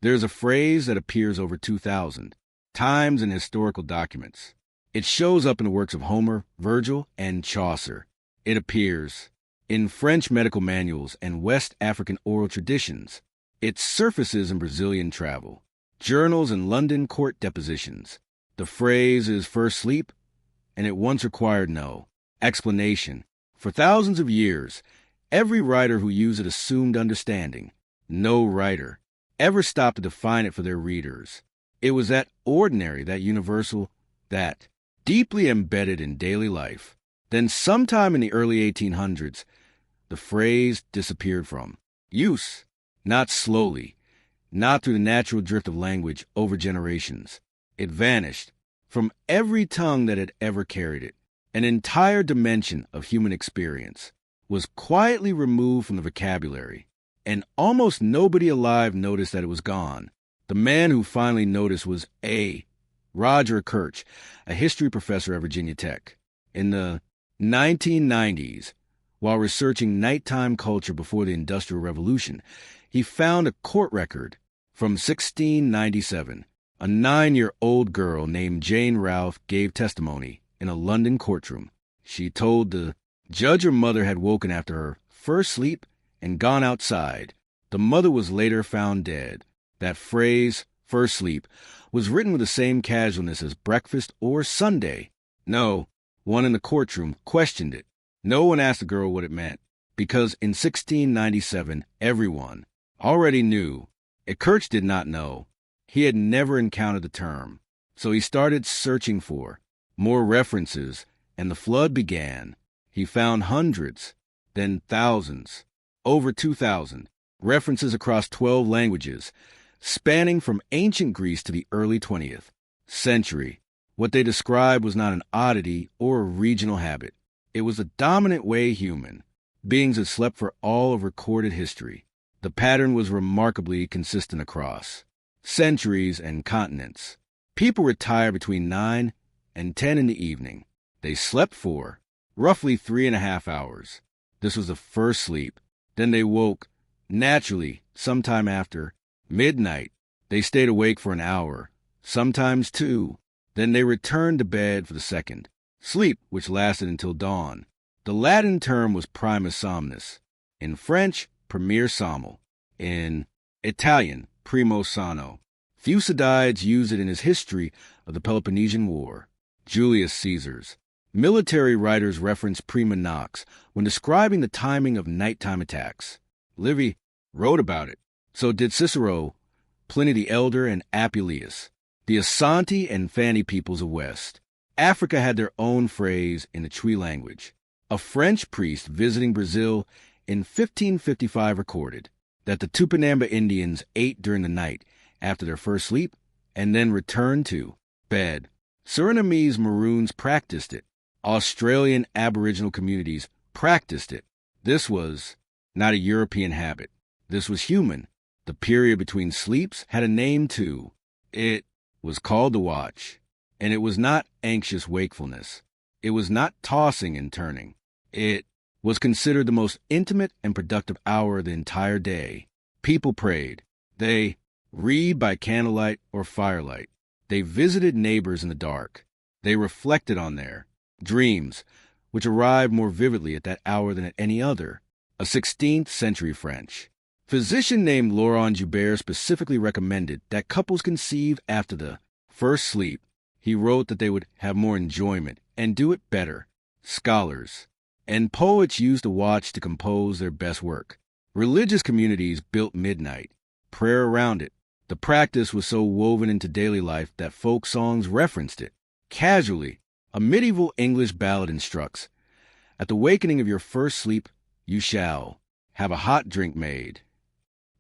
There's a phrase that appears over 2,000 times in historical documents. It shows up in the works of Homer, Virgil, and Chaucer. It appears in French medical manuals and West African oral traditions. It surfaces in Brazilian travel, journals, and London court depositions. The phrase is first sleep, and it once required no explanation. For thousands of years, every writer who used it assumed understanding. No writer ever stopped to define it for their readers. It was that ordinary, that universal, that deeply embedded in daily life. Then sometime in the early 1800s, the phrase disappeared from use, not slowly, not through the natural drift of language over generations. It vanished from every tongue that had ever carried it. An entire dimension of human experience was quietly removed from the vocabulary, and almost nobody alive noticed that it was gone. The man who finally noticed was Roger Kirch, a history professor at Virginia Tech. In the 1990s, while researching nighttime culture before the Industrial Revolution, he found a court record from 1697. A 9-year-old girl named Jane Ralph gave testimony in a London courtroom. She told the judge her mother had woken after her first sleep and gone outside. The mother was later found dead. That phrase, first sleep, was written with the same casualness as breakfast or Sunday. No one in the courtroom questioned it. No one asked the girl what it meant, because in 1697, everyone already knew. Kirch did not know. He had never encountered the term. So he started searching for more references, and the flood began. He found hundreds, then thousands, over 2,000, references across 12 languages, spanning from ancient Greece to the early 20th century. What they described was not an oddity or a regional habit. It was a dominant way human beings had slept for all of recorded history. The pattern was remarkably consistent across centuries and continents. People retired between 9 and 10 in the evening. They slept for roughly 3.5 hours. This was the first sleep. Then they woke naturally sometime after midnight. They stayed awake for an hour, sometimes 2. Then they returned to bed for the second sleep, which lasted until dawn. The Latin term was primus somnus. In French, premier somnol. In Italian, primo sonno. Thucydides used it in his history of the Peloponnesian War. Julius Caesar's military writers reference prima nox when describing the timing of nighttime attacks. Livy wrote about it. So did Cicero, Pliny the Elder, and Apuleius. The Asante and Fani peoples of West Africa had their own phrase in the Twi language. A French priest visiting Brazil in 1555 recorded that the Tupinamba Indians ate during the night after their first sleep and then returned to bed. Surinamese Maroons practiced it. Australian Aboriginal communities practiced it. This was not a European habit. This was human. The period between sleeps had a name too. It was called the watch, and it was not anxious wakefulness. It was not tossing and turning. It was considered the most intimate and productive hour of the entire day. People prayed. They read by candlelight or firelight. They visited neighbors in the dark. They reflected on their dreams, which arrived more vividly at that hour than at any other. A 16th century French physician named Laurent Joubert specifically recommended that couples conceive after the first sleep. He wrote that they would have more enjoyment and do it better. Scholars and poets used the watch to compose their best work. Religious communities built midnight, prayer around it. The practice was so woven into daily life that folk songs referenced it. Casually, a medieval English ballad instructs, "At the wakening of your first sleep, you shall have a hot drink made."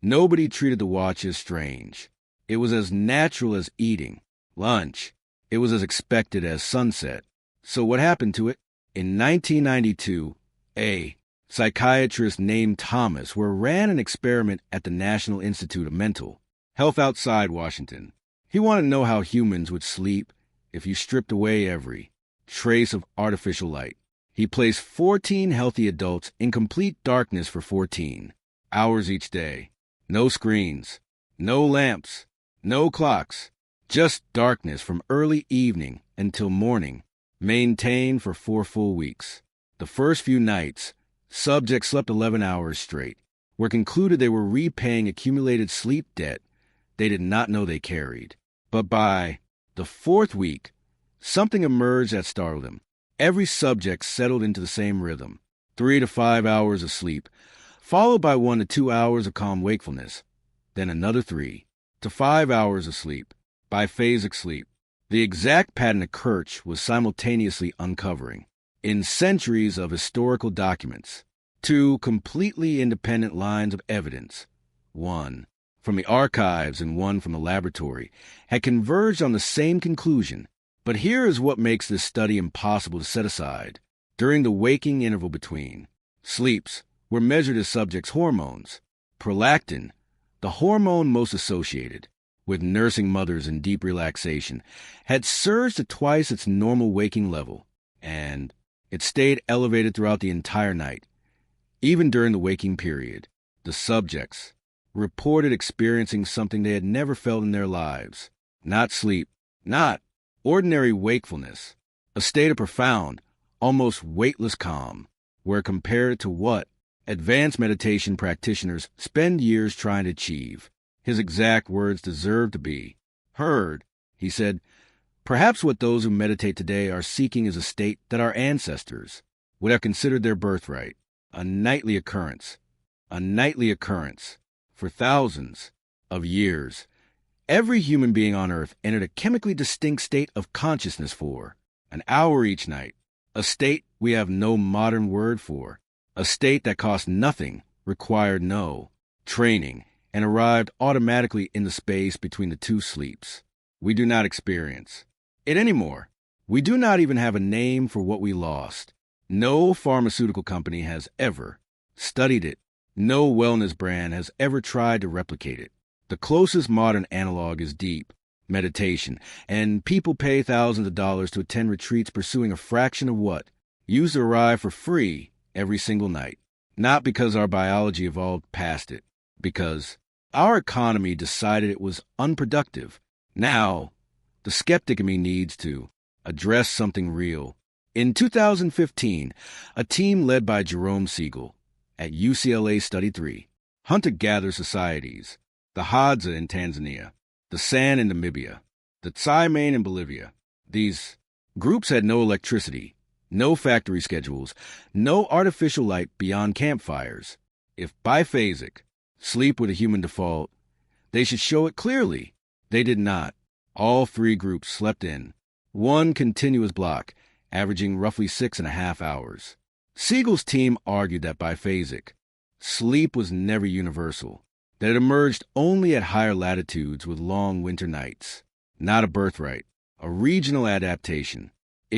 Nobody treated the watch as strange. It was as natural as eating lunch. It was as expected as sunset. So what happened to it? In 1992, a psychiatrist named Thomas ran an experiment at the National Institute of Mental Health outside Washington. He wanted to know how humans would sleep if you stripped away every trace of artificial light. He placed 14 healthy adults in complete darkness for 14 hours each day. No screens, No lamps, no clocks, just darkness from early evening until morning, maintained for 4 full weeks. The first few nights, subjects slept 11 hours straight, were concluded they were repaying accumulated sleep debt they did not know they carried. But by the 4th week, something emerged that startled them. Every subject settled into the same rhythm, 3 to 5 hours of sleep, followed by 1 to 2 hours of calm wakefulness, then another 3 to 5 hours of sleep, biphasic sleep. The exact pattern of Kirch was simultaneously uncovering, in centuries of historical documents, 2 completely independent lines of evidence, one from the archives and one from the laboratory, had converged on the same conclusion. But here is what makes this study impossible to set aside. During the waking interval between sleeps were measured as subjects' hormones. Prolactin, the hormone most associated with nursing mothers in deep relaxation, had surged to twice its normal waking level, and it stayed elevated throughout the entire night. Even during the waking period, the subjects reported experiencing something they had never felt in their lives. Not sleep, not ordinary wakefulness, a state of profound, almost weightless calm, where compared to what advanced meditation practitioners spend years trying to achieve. His exact words deserve to be heard. He said, "Perhaps what those who meditate today are seeking is a state that our ancestors would have considered their birthright, a nightly occurrence for thousands of years. Every human being on Earth entered a chemically distinct state of consciousness for an hour each night, a state we have no modern word for, a state that cost nothing, required no training, and arrived automatically in the space between the 2 sleeps. We do not experience it anymore. We do not even have a name for what we lost. No pharmaceutical company has ever studied it. No wellness brand has ever tried to replicate it. The closest modern analog is deep meditation, and people pay thousands of dollars to attend retreats pursuing a fraction of what used to arrive for free every single night. Not because our biology evolved past it, because our economy decided it was unproductive. Now, the skeptic in me needs to address something real. In 2015, a team led by Jerome Siegel at UCLA studied 3 hunter-gatherer societies: the Hadza in Tanzania, the San in Namibia, the Tsimane in Bolivia. These groups had no electricity, no factory schedules, no artificial light beyond campfires. If biphasic, sleep with a human default, they should show it clearly. They did not. All 3 groups slept in one continuous block, averaging roughly 6.5 hours. Siegel's team argued that biphasic sleep was never universal, that it emerged only at higher latitudes with long winter nights. Not a birthright, a regional adaptation.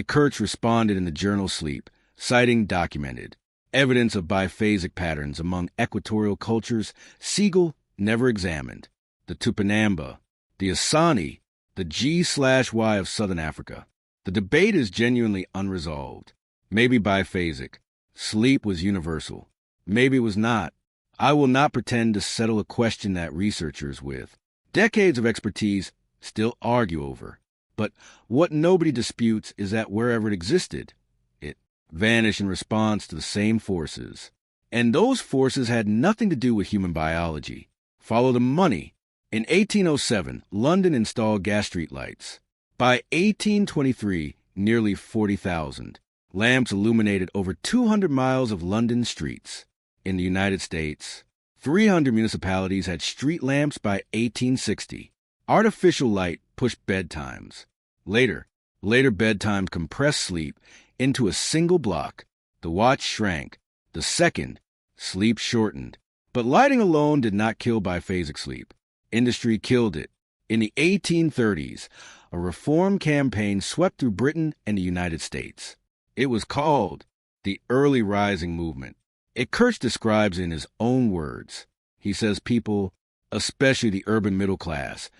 Kirch responded in the journal Sleep, citing documented evidence of biphasic patterns among equatorial cultures Siegel never examined: the Tupinamba, the Asani, the G/Y of Southern Africa. The debate is genuinely unresolved. Maybe biphasic sleep was universal. Maybe it was not. I will not pretend to settle a question that researchers with decades of expertise still argue over. But what nobody disputes is that wherever it existed, it vanished in response to the same forces. And those forces had nothing to do with human biology. Follow the money. In 1807, London installed gas street lights. By 1823, nearly 40,000 lamps illuminated over 200 miles of London streets. In the United States, 300 municipalities had street lamps by 1860. Artificial light pushed bedtimes. Later bedtimes compressed sleep into a single block. The watch shrank. The second, sleep shortened. But lighting alone did not kill biphasic sleep. Industry killed it. In the 1830s, a reform campaign swept through Britain and the United States. It was called the Early Rising Movement. Kirch describes in his own words. He says people, especially the urban middle class,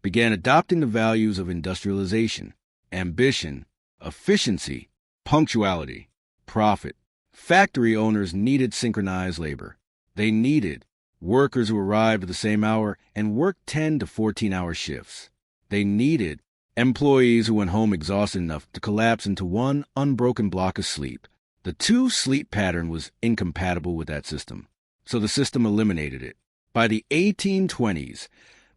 began adopting the values of industrialization, ambition, efficiency, punctuality, profit. Factory owners needed synchronized labor. They needed workers who arrived at the same hour and worked 10 to 14-hour shifts. They needed employees who went home exhausted enough to collapse into one unbroken block of sleep. The two-sleep pattern was incompatible with that system, so the system eliminated it. By the 1820s,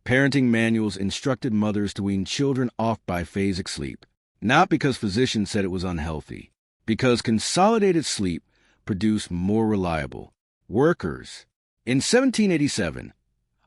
parenting manuals instructed mothers to wean children off biphasic sleep, not because physicians said it was unhealthy, because consolidated sleep produced more reliable workers. In 1787,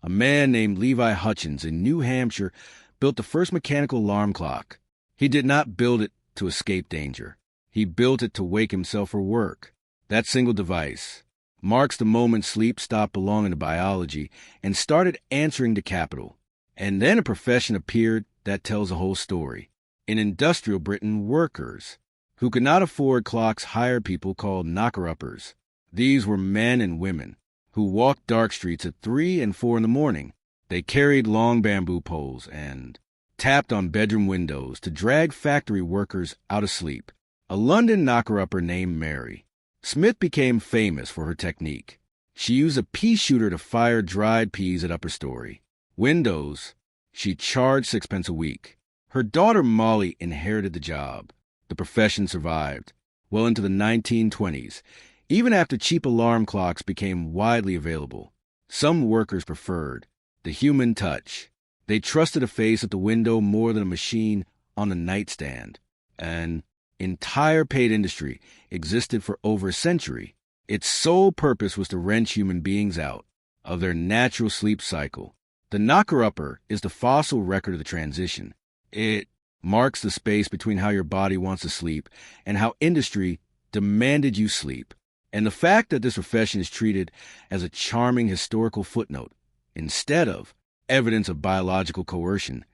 a man named Levi Hutchins in New Hampshire built the first mechanical alarm clock. He did not build it to escape danger. He built it to wake himself for work. That single device marks the moment sleep stopped belonging to biology and started answering to capital. And then a profession appeared that tells the whole story. In industrial Britain, workers who could not afford clocks hired people called knocker-uppers. These were men and women who walked dark streets at 3 and 4 in the morning. They carried long bamboo poles and tapped on bedroom windows to drag factory workers out of sleep. A London knocker-upper named Mary Smith became famous for her technique. She used a pea shooter to fire dried peas at upper story windows. She charged 6 pence a week. Her daughter Molly inherited the job. The profession survived well into the 1920s, even after cheap alarm clocks became widely available. Some workers preferred the human touch. They trusted a face at the window more than a machine on a nightstand. An entire paid industry existed for over a century. Its sole purpose was to wrench human beings out of their natural sleep cycle. The knocker-upper is the fossil record of the transition. It marks the space between how your body wants to sleep and how industry demanded you sleep. And the fact that this profession is treated as a charming historical footnote instead of evidence of biological coercion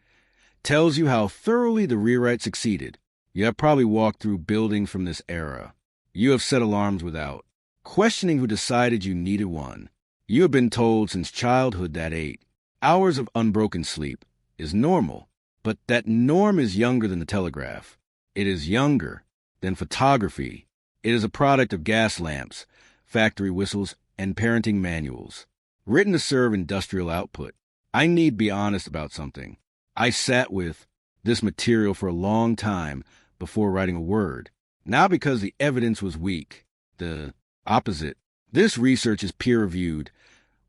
tells you how thoroughly the rewrite succeeded. You have probably walked through buildings from this era. You have set alarms without questioning who decided you needed one. You have been told since childhood that 8 hours of unbroken sleep is normal, but that norm is younger than the telegraph. It is younger than photography. It is a product of gas lamps, factory whistles, and parenting manuals, written to serve industrial output. I need be honest about something. I sat with this material for a long time before writing a word, not because the evidence was weak. The opposite. This research is peer-reviewed,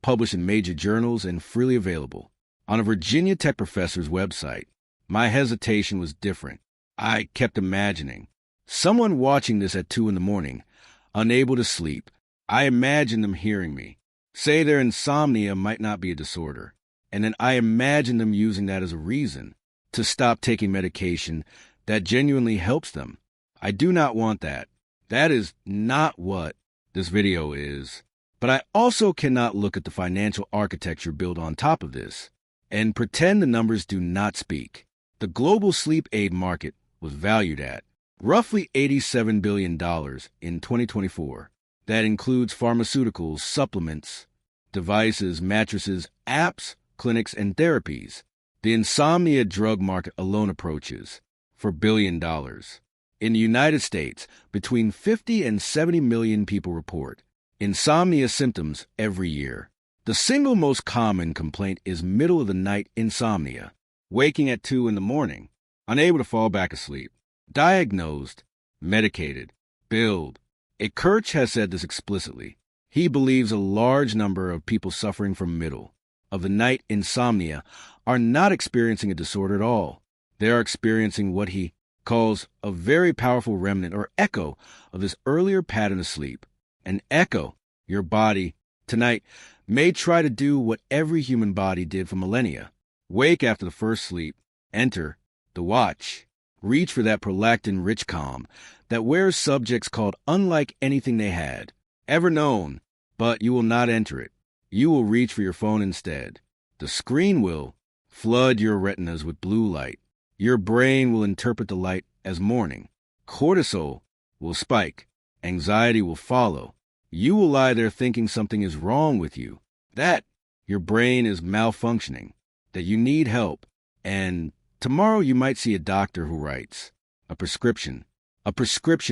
published in major journals, and freely available on a Virginia Tech professor's website. My hesitation was different. I kept imagining someone watching this at 2 in the morning, unable to sleep. I imagined them hearing me say their insomnia might not be a disorder, and then I imagined them using that as a reason to stop taking medication that genuinely helps them. I do not want that. That is not what this video is. But I also cannot look at the financial architecture built on top of this and pretend the numbers do not speak. The global sleep aid market was valued at roughly $87 billion in 2024. That includes pharmaceuticals, supplements, devices, mattresses, apps, clinics, and therapies. The insomnia drug market alone approaches for $1 billion. In the United States, between 50 and 70 million people report insomnia symptoms every year. The single most common complaint is middle-of-the-night insomnia, waking at 2 in the morning, unable to fall back asleep. Diagnosed, medicated, billed. A Kirch has said this explicitly. He believes a large number of people suffering from middle-of-the-night insomnia are not experiencing a disorder at all. They are experiencing what he calls a very powerful remnant or echo of this earlier pattern of sleep. An echo. Your body, tonight, may try to do what every human body did for millennia. Wake after the first sleep, enter the watch, reach for that prolactin-rich calm that wears subjects called unlike anything they had ever known, but you will not enter it. You will reach for your phone instead. The screen will flood your retinas with blue light. Your brain will interpret the light as morning. Cortisol will spike. Anxiety will follow. You will lie there thinking something is wrong with you, that your brain is malfunctioning, that you need help, and tomorrow you might see a doctor who writes a prescription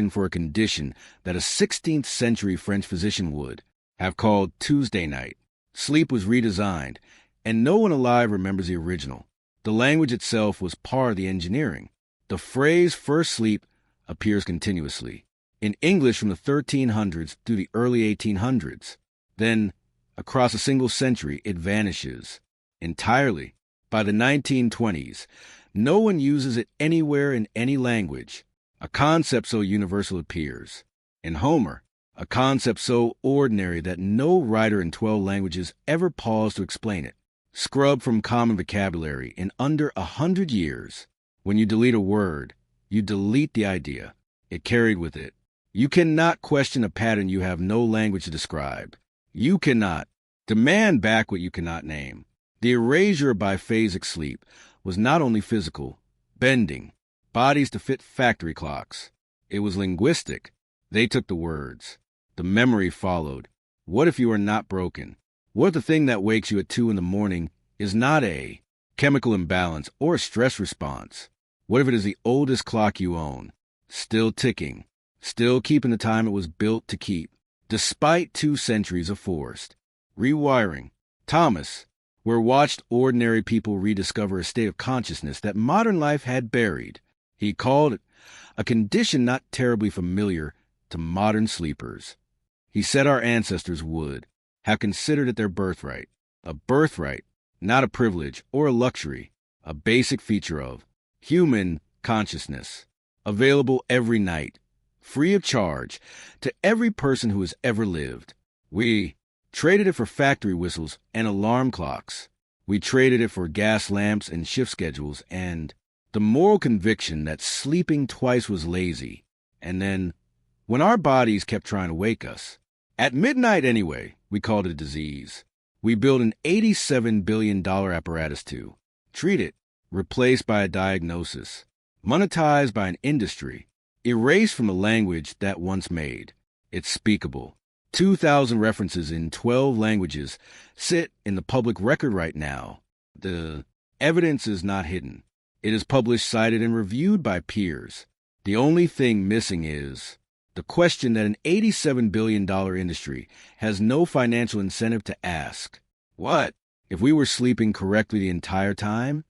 for a condition that a 16th century French physician would have called Tuesday night. Sleep was redesigned, and no one alive remembers the original. The language itself was part of the engineering. The phrase first sleep appears continuously in English from the 1300s through the early 1800s. Then, across a single century, it vanishes entirely. By the 1920s, no one uses it anywhere in any language. A concept so universal appears. In Homer, a concept so ordinary that no writer in 12 languages ever paused to explain it. Scrubbed from common vocabulary in under 100 years. When you delete a word, you delete the idea it carried with it. You cannot question a pattern you have no language to describe. You cannot demand back what you cannot name. The erasure of biphasic sleep was not only physical, bending bodies to fit factory clocks. It was linguistic. They took the words. The memory followed. What if you are not broken? What if the thing that wakes you at 2 in the morning is not a chemical imbalance or a stress response? What if it is the oldest clock you own, still ticking, still keeping the time it was built to keep, despite 2 centuries of forced rewiring? Thomas, where watched ordinary people rediscover a state of consciousness that modern life had buried. He called it a condition not terribly familiar to modern sleepers. He said our ancestors would have considered it their birthright, a birthright, not a privilege or a luxury, a basic feature of human consciousness, available every night, free of charge, to every person who has ever lived. We traded it for factory whistles and alarm clocks. We traded it for gas lamps and shift schedules and the moral conviction that sleeping twice was lazy. And then, when our bodies kept trying to wake us, at midnight anyway, we called it a disease. We built an $87 billion apparatus to treat it, replaced by a diagnosis, monetized by an industry, erased from a language that once made it speakable. 2,000 references in 12 languages sit in the public record right now. The evidence is not hidden. It is published, cited, and reviewed by peers. The only thing missing is the question that an $87 billion industry has no financial incentive to ask. What if we were sleeping correctly the entire time?